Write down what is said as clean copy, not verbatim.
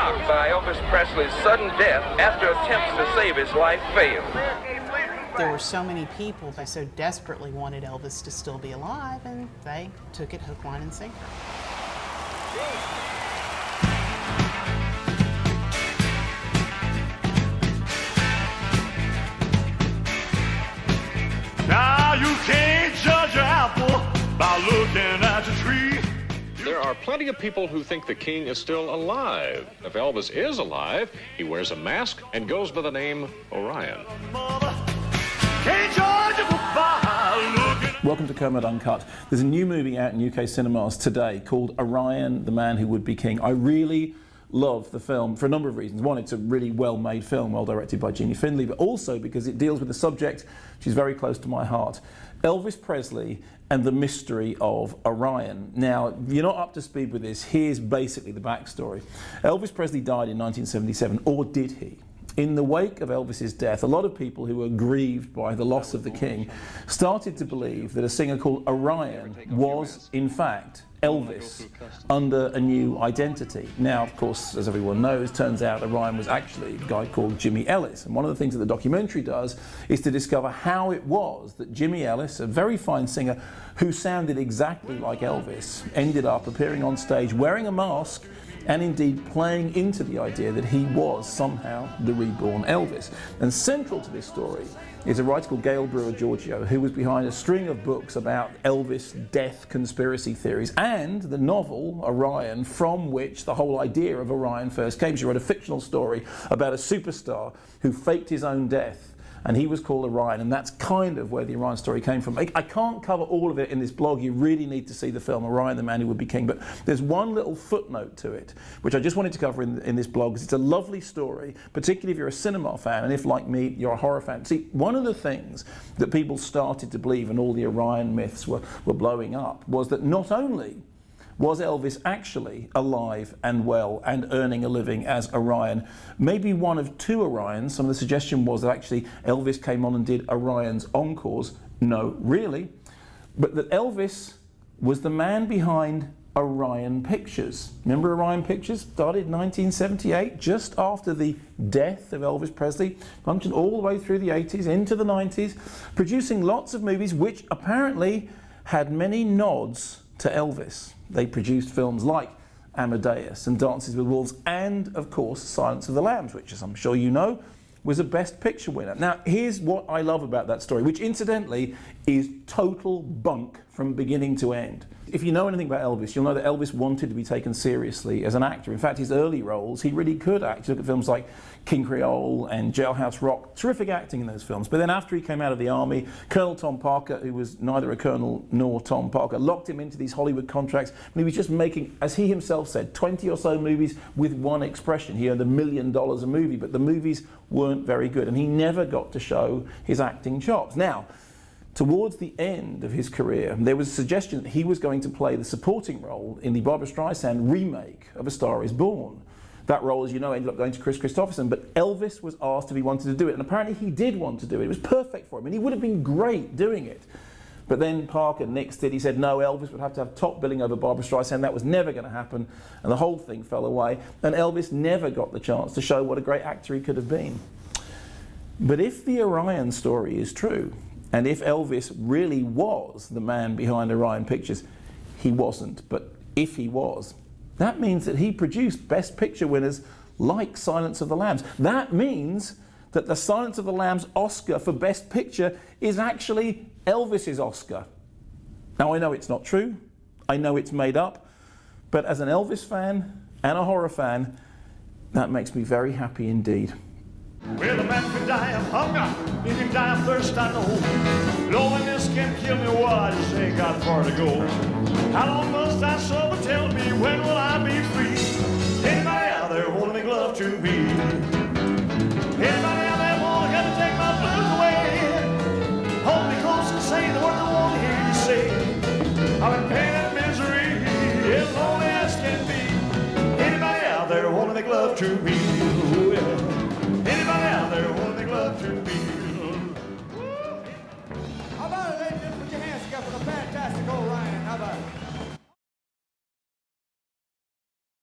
shocked by Elvis Presley's sudden death after attempts to save his life failed. There were so many people that so desperately wanted Elvis to still be alive, and they took it hook, line, and sinker. Now you can't judge an apple by looking at the tree. There are plenty of people who think the king is still alive. If Elvis is alive, he wears a mask and goes by the name Orion. Can't judge a book by looking. Welcome to Kermode Uncut. There's a new movie out in UK cinemas today called Orion, the Man Who Would Be King. I really love the film for a number of reasons. One, it's a really well-made film, well directed by Jeannie Findlay, but also because it deals with a subject which is very close to my heart. Elvis Presley and the mystery of Orion. Now, if you're not up to speed with this, here's basically the backstory. Elvis Presley died in 1977, or did he? In the wake of Elvis's death, a lot of people who were grieved by the loss of the king started to believe that a singer called Orion was, in fact, Elvis under a new identity. Now, of course, as everyone knows, turns out Orion was actually a guy called Jimmy Ellis. And one of the things that the documentary does is to discover how it was that Jimmy Ellis, a very fine singer who sounded exactly like Elvis, ended up appearing on stage wearing a mask and indeed playing into the idea that he was somehow the reborn Elvis. And central to this story is a writer called Brewer-Giorgio, who was behind a string of books about Elvis death conspiracy theories and the novel Orion, from which the whole idea of Orion first came. She wrote a fictional story about a superstar who faked his own death, and he was called Orion, and that's kind of where the Orion story came from. I can't cover all of it in this blog. You really need to see the film Orion, the Man Who Would Be King, but there's one little footnote to it, which I just wanted to cover in this blog, because it's a lovely story, particularly if you're a cinema fan, and if, like me, you're a horror fan. See, one of the things that people started to believe, and all the Orion myths were blowing up, was that not only was Elvis actually alive and well and earning a living as Orion, maybe one of two Orions. Some of the suggestion was that actually Elvis came on and did Orion's encores. No, really. But that Elvis was the man behind Orion Pictures. Remember Orion Pictures? Started in 1978, just after the death of Elvis Presley, functioned all the way through the 80s, into the 90s, producing lots of movies which apparently had many nods to Elvis. They produced films like Amadeus and Dances with Wolves and, of course, Silence of the Lambs, which, as I'm sure you know, was a Best Picture winner. Now, here's what I love about that story, which incidentally is total bunk from beginning to end. If you know anything about Elvis, you'll know that Elvis wanted to be taken seriously as an actor. In fact, his early roles, he really could act. You look at films like King Creole and Jailhouse Rock, terrific acting in those films. But then after he came out of the army, Colonel Tom Parker, who was neither a colonel nor Tom Parker, locked him into these Hollywood contracts, and he was just making, as he himself said, 20 or so movies with one expression. He earned $1 million a movie, but the movies weren't very good, and he never got to show his acting chops. Now, towards the end of his career, there was a suggestion that he was going to play the supporting role in the Barbra Streisand remake of A Star Is Born. That role, as you know, ended up going to Chris Christopherson, but Elvis was asked if he wanted to do it, and apparently he did want to do it. It was perfect for him, and he would have been great doing it. But then Parker nixed it. He said, no, Elvis would have to have top billing over Barbra Streisand. That was never going to happen, and the whole thing fell away, and Elvis never got the chance to show what a great actor he could have been. But if the Orion story is true, and if Elvis really was the man behind Orion Pictures, he wasn't. But if he was, that means that he produced Best Picture winners like Silence of the Lambs. That means that the Silence of the Lambs Oscar for Best Picture is actually Elvis's Oscar. Now, I know it's not true. I know it's made up. But as an Elvis fan and a horror fan, that makes me very happy indeed. Well, a man could die of hunger, he can die of thirst, I know. Loneliness can kill me, what I just ain't got far to go. How long must I suffer? Tell me, when will I be free? Anybody out there wanna make love to me? Anybody out there wanna come and take my blues away? Hold me close and say the words I wanna hear you say. I'm in pain and misery, as lonely as can be. Anybody out there wanna make love to me?